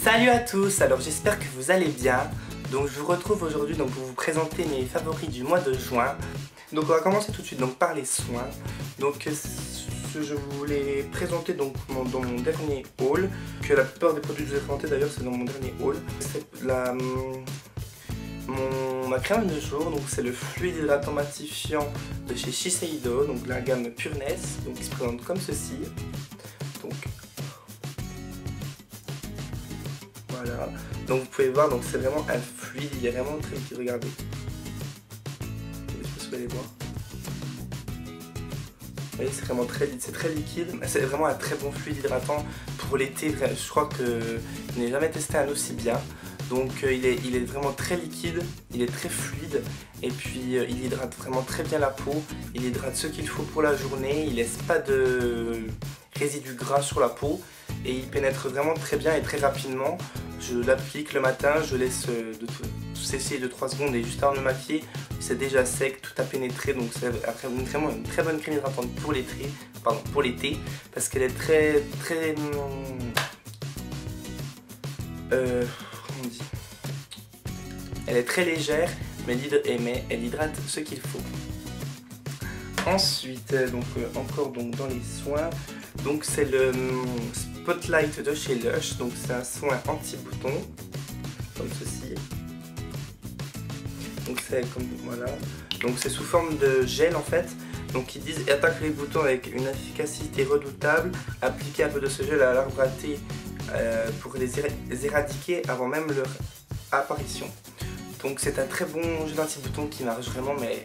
Salut à tous, alors j'espère que vous allez bien. Donc je vous retrouve aujourd'hui pour vous présenter mes favoris du mois de juin. Donc on va commencer tout de suite par les soins. Donc je voulais présenter dans mon dernier haul, que la plupart des produits que je vous ai présentés d'ailleurs c'est dans mon dernier haul. C'est ma crème de jour, donc c'est le fluide hydratant matifiant de chez Shiseido, donc la gamme Pureness, donc qui se présente comme ceci. Donc voilà, donc vous pouvez voir, donc c'est vraiment un fluide, il est vraiment très liquide, regardez. Je sais pas si vous allez voir. Vous voyez, c'est vraiment très liquide, c'est vraiment un très bon fluide hydratant pour l'été. Je crois que je n'ai jamais testé un aussi bien. Donc il est vraiment très liquide, il est très fluide et puis il hydrate vraiment très bien la peau. Il hydrate ce qu'il faut pour la journée, il laisse pas de résidus gras sur la peau et il pénètre vraiment très bien et très rapidement. Je l'applique le matin, je laisse sécher de 3 secondes et juste avant de me maquiller, c'est déjà sec, tout a pénétré, donc c'est vraiment une très bonne crème hydratante pour l'été, parce qu'elle est très elle est très légère, mais elle hydrate ce qu'il faut. Ensuite, encore dans les soins, donc c'est le Spotlight de chez Lush, donc c'est un soin anti-bouton, comme ceci. Donc c'est comme voilà, donc c'est sous forme de gel en fait. Donc ils disent attaque les boutons avec une efficacité redoutable, appliquez un peu de ce gel à l'arbre à thé pour les éradiquer avant même leur apparition. Donc c'est un très bon gel anti-bouton qui marche vraiment, mais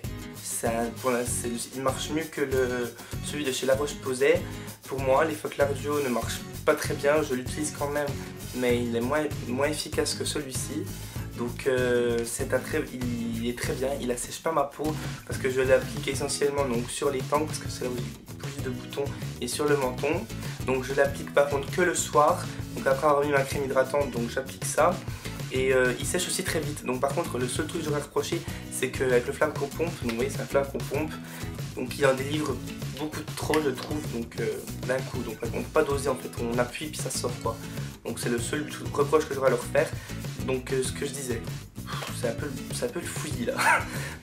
il marche mieux que celui de chez La Roche-Posay. Pour moi, l'effet Clair Duo ne marche pas très bien, je l'utilise quand même, mais il est moins efficace que celui-ci. Donc il est très bien, il assèche pas ma peau parce que je l'applique essentiellement sur les tempes parce que c'est là où il y a plus de boutons et sur le menton. Donc je l'applique par contre que le soir, donc après avoir mis ma crème hydratante, donc j'applique ça. Et il sèche aussi très vite. Donc par contre le seul truc que j'aurais reproché, c'est qu'avec le flacon pompe, donc vous voyez c'est un flacon pompe, donc il en délivre beaucoup trop je trouve, donc d'un coup, donc on ne peut pas doser en fait, on appuie puis ça sort quoi. Donc c'est le seul reproche que j'aurais à leur faire. Donc ce que je disais, c'est un peu le fouillis là.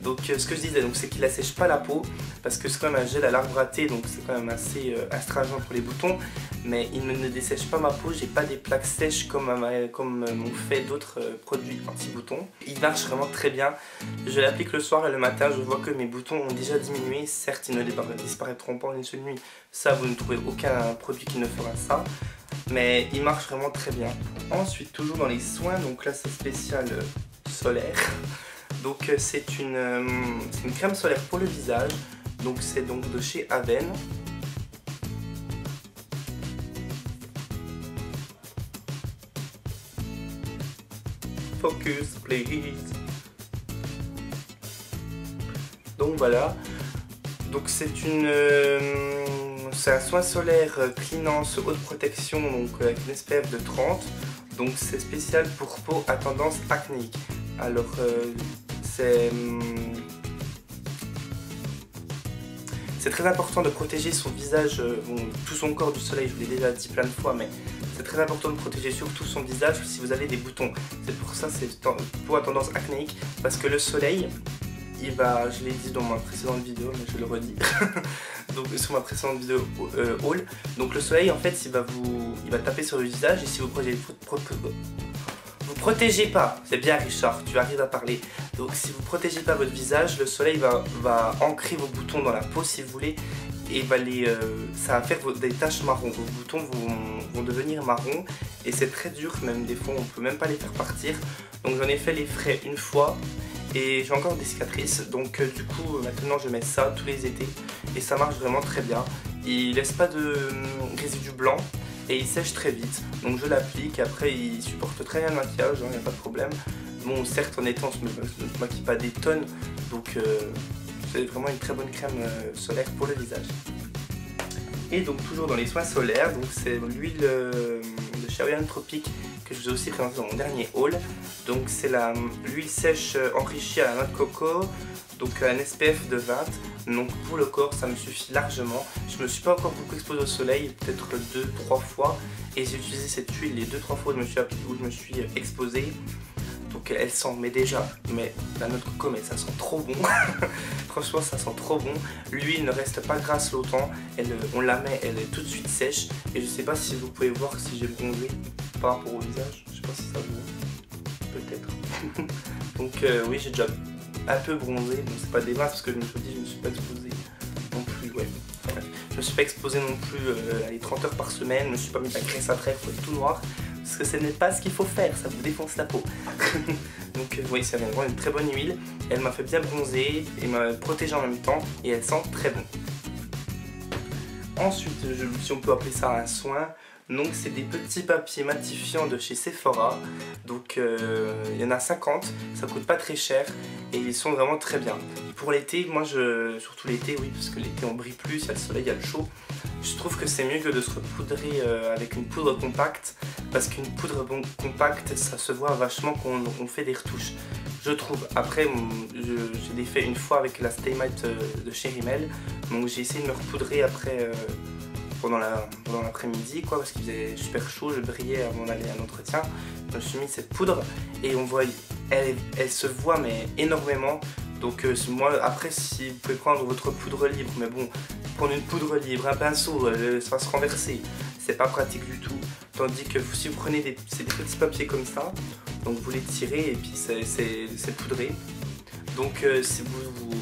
Donc ce que je disais, c'est qu'il assèche pas la peau parce que c'est quand même un gel à l'arbre à thé, donc c'est quand même assez astringent pour les boutons, mais il ne dessèche pas ma peau, j'ai pas des plaques sèches comme m'ont fait d'autres produits anti-boutons. Il marche vraiment très bien, je l'applique le soir et le matin, je vois que mes boutons ont déjà diminué, certes ils ne disparaîtront pas en une seule nuit, ça vous ne trouvez aucun produit qui ne fera ça. Mais il marche vraiment très bien. Ensuite, toujours dans les soins, donc là c'est spécial solaire. Donc c'est une crème solaire pour le visage. Donc c'est donc de chez Aven. Focus please. Donc voilà. Donc c'est un soin solaire Cleanance haute protection, donc avec une SPF de 30. Donc c'est spécial pour peau à tendance acnéique. Alors c'est très important de protéger son visage, tout son corps du soleil, je vous l'ai déjà dit plein de fois, mais c'est très important de protéger surtout son visage si vous avez des boutons. C'est pour ça c'est peau à tendance acnéique, parce que le soleil, je l'ai dit dans ma précédente vidéo, mais je le redis, donc sur ma précédente vidéo haul, donc le soleil en fait il va taper sur le visage et si vous protégez pas, c'est bien Richard, tu arrives à parler, donc si vous protégez pas votre visage, le soleil va ancrer vos boutons dans la peau si vous voulez, et ça va faire des taches marron, vos boutons vont devenir marron et c'est très dur, même des fois on peut même pas les faire partir. Donc j'en ai fait les frais une fois et j'ai encore des cicatrices, donc du coup maintenant je mets ça tous les étés et ça marche vraiment très bien. Il laisse pas de résidus blancs et il sèche très vite, donc je l'applique, après il supporte très bien le maquillage, il n'y a pas de problème. Bon, certes en été on ne se maquille pas des tonnes, donc c'est vraiment une très bonne crème solaire pour le visage. Et donc toujours dans les soins solaires, donc c'est l'huile de chez Oriane Tropique que je vous ai aussi présenté dans mon dernier haul. Donc c'est l'huile sèche enrichie à la noix de coco. donc un SPF de 20. Donc pour le corps ça me suffit largement. Je me suis pas encore beaucoup exposé au soleil, peut-être 2-3 fois, et j'ai utilisé cette huile les 2-3 fois où je me suis exposé. Donc elle sent, mais déjà, mais la note coco, mais ça sent trop bon. Franchement ça sent trop bon. L'huile ne reste pas grasse longtemps, on la met, elle est tout de suite sèche. Et je sais pas si vous pouvez voir si j'ai bronzé par rapport au visage. Je sais pas si ça vous... peut-être. Donc oui, j'ai déjà un peu bronzé, donc c'est pas des masses parce que je me suis dit je ne suis pas exposé non plus, ouais. Bref, je me suis pas exposé non plus les 30 heures par semaine, je me suis pas mis de la graisse à traits pour être tout noir, parce que ce n'est pas ce qu'il faut faire, ça vous défonce la peau. Donc oui, c'est vraiment une très bonne huile, elle m'a fait bien bronzer et m'a protégé en même temps, et elle sent très bon. Ensuite, si on peut appeler ça un soin, donc c'est des petits papiers matifiants de chez Sephora. Donc il y en a 50, ça coûte pas très cher et ils sont vraiment très bien. Pour l'été, moi surtout l'été, oui, parce que l'été on brille plus, il y a le soleil, il y a le chaud. Je trouve que c'est mieux que de se repoudrer avec une poudre compacte, parce qu'une poudre compacte ça se voit vachement quand on fait des retouches. Je trouve. Après, j'ai fait une fois avec la Stay Matte de chez Rimmel, donc j'ai essayé de me repoudrer après pendant l'après-midi, quoi, parce qu'il faisait super chaud, je brillais avant d'aller à l'entretien. Je me suis mis cette poudre et on voit, elle se voit mais énormément. Donc moi, après, si vous pouvez prendre votre poudre libre, mais bon, prendre une poudre libre, un pinceau, ça va se renverser, c'est pas pratique du tout. Tandis que si vous prenez ces petits papiers comme ça, donc vous les tirez et puis c'est poudré. Donc si vous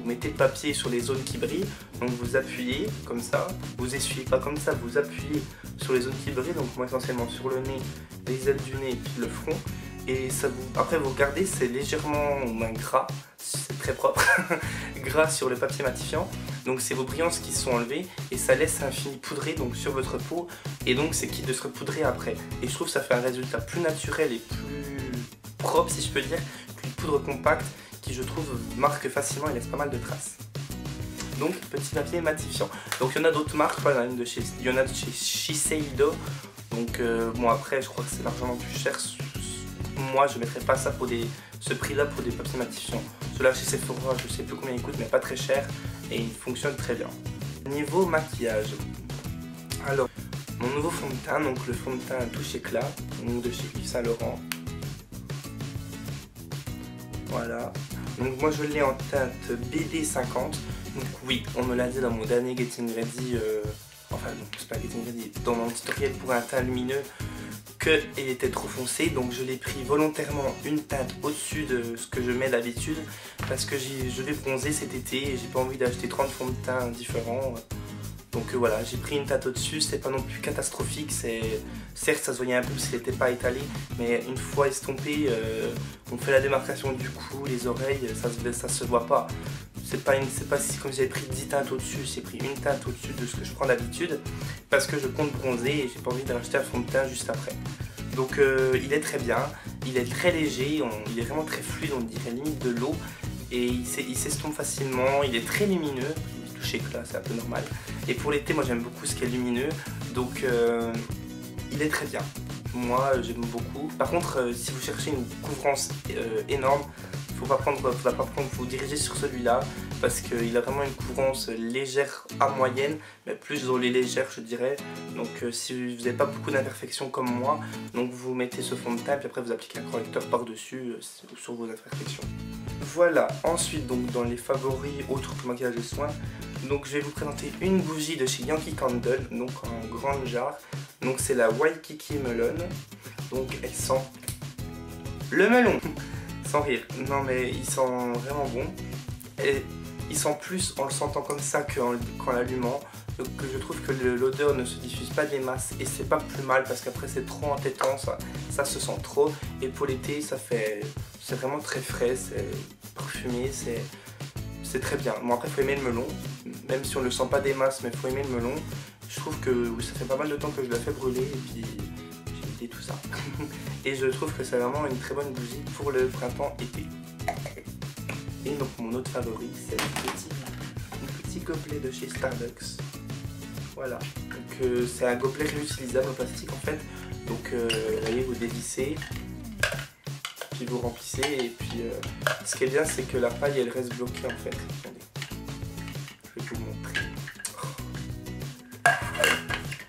mettez le papier sur les zones qui brillent, donc vous appuyez comme ça, vous essuyez pas comme ça, vous appuyez sur les zones qui brillent, donc moi essentiellement sur le nez, les ailes du nez et puis le front, et ça après vous regardez, c'est légèrement gras, c'est très propre, gras sur le papier matifiant, donc c'est vos brillances qui sont enlevées et ça laisse un fini poudré donc sur votre peau, et donc c'est quitte de se repoudrer après, et je trouve que ça fait un résultat plus naturel et plus propre si je peux dire qu'une poudre compacte qui je trouve marque facilement et laisse pas mal de traces. Donc petit papier matifiant. Donc il y en a d'autres marques, il y en a de chez Shiseido. Donc bon après je crois que c'est largement plus cher. Moi je ne mettrais pas ça pour ce prix là pour des papiers matifiants. Ceux-là chez Sephora je sais plus combien ils coûtent mais pas très cher et ils fonctionnent très bien. Niveau maquillage. Alors mon nouveau fond de teint, donc le fond de teint Touche Éclat, donc de chez Yves Saint Laurent. Voilà. Donc moi je l'ai en teinte BD50. Donc oui, on me l'a dit dans mon dernier Getting Ready, enfin non, c'est pas Getting Ready, dans mon tutoriel pour un teint lumineux, qu'il était trop foncé. Donc je l'ai pris volontairement une teinte au-dessus de ce que je mets d'habitude, parce que je vais bronzer cet été et j'ai pas envie d'acheter 30 fonds de teint différents. Donc voilà, j'ai pris une teinte au-dessus, c'est pas non plus catastrophique, certes ça se voyait un peu parce qu'il n'était pas étalé, mais une fois estompé, on fait la démarcation du cou, les oreilles, ça se voit pas. C'est pas si comme j'avais pris 10 teintes au-dessus, j'ai pris une teinte au-dessus de ce que je prends d'habitude, parce que je compte bronzer et j'ai pas envie de racheter un fond de teint juste après. Donc il est très bien, il est très léger, il est vraiment très fluide, on dirait limite de l'eau, et il s'estompe facilement, il est très lumineux. Touche Éclat, c'est un peu normal. Et pour l'été, moi j'aime beaucoup ce qui est lumineux, donc il est très bien. Moi j'aime beaucoup. Par contre, si vous cherchez une couvrance énorme, il ne faut pas vous diriger sur celui-là, parce qu'il a vraiment une couvrance légère à moyenne, mais plus dans les légères je dirais. Donc si vous n'avez pas beaucoup d'imperfections comme moi, donc vous mettez ce fond de teint et puis après vous appliquez un correcteur par-dessus sur vos imperfections. Voilà, ensuite donc dans les favoris autres que maquillage et soins, donc je vais vous présenter une bougie de chez Yankee Candle, donc en grande jarre. Donc c'est la Waikiki Melon, donc elle sent le melon. Sans rire, non mais il sent vraiment bon. Et il sent plus en le sentant comme ça qu'en l'allumant. Donc je trouve que l'odeur ne se diffuse pas des masses et c'est pas plus mal parce qu'après c'est trop entêtant, ça se sent trop. Et pour l'été c'est vraiment très frais, c'est parfumé, c'est très bien. Bon après faut aimer le melon, même si on ne le sent pas des masses, mais faut aimer le melon. Je trouve que ça fait pas mal de temps que je la fais brûler et puis j'ai tout ça. Et je trouve que c'est vraiment une très bonne bougie pour le printemps-été. Et donc mon autre favori, c'est le petit gobelet de chez Starbucks. Voilà, donc c'est un gobelet réutilisable en plastique en fait. Donc vous voyez, vous dévissez. puis vous remplissez et puis ce qui est bien c'est que la paille elle reste bloquée en fait. Attendez. Je vais vous montrer.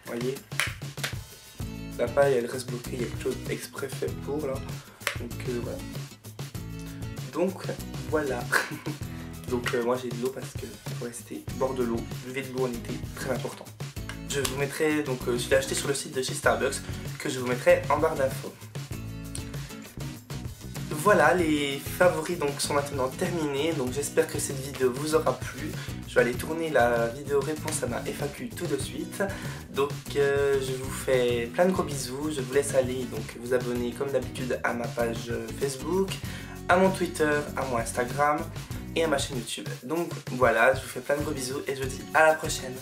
Vous voyez, la paille elle reste bloquée, il y a quelque chose exprès fait pour là. Voilà. Donc voilà. Donc moi j'ai de l'eau parce que faut rester bord de l'eau. Buvez de l'eau en été, très important. Je vous mettrai, donc je l'ai acheté sur le site de chez Starbucks que je vous mettrai en barre d'infos. Voilà, les favoris donc sont maintenant terminés, donc j'espère que cette vidéo vous aura plu. Je vais aller tourner la vidéo réponse à ma FAQ tout de suite. Donc je vous fais plein de gros bisous, je vous laisse aller donc vous abonner comme d'habitude à ma page Facebook, à mon Twitter, à mon Instagram et à ma chaîne YouTube. Donc voilà, je vous fais plein de gros bisous et je vous dis à la prochaine.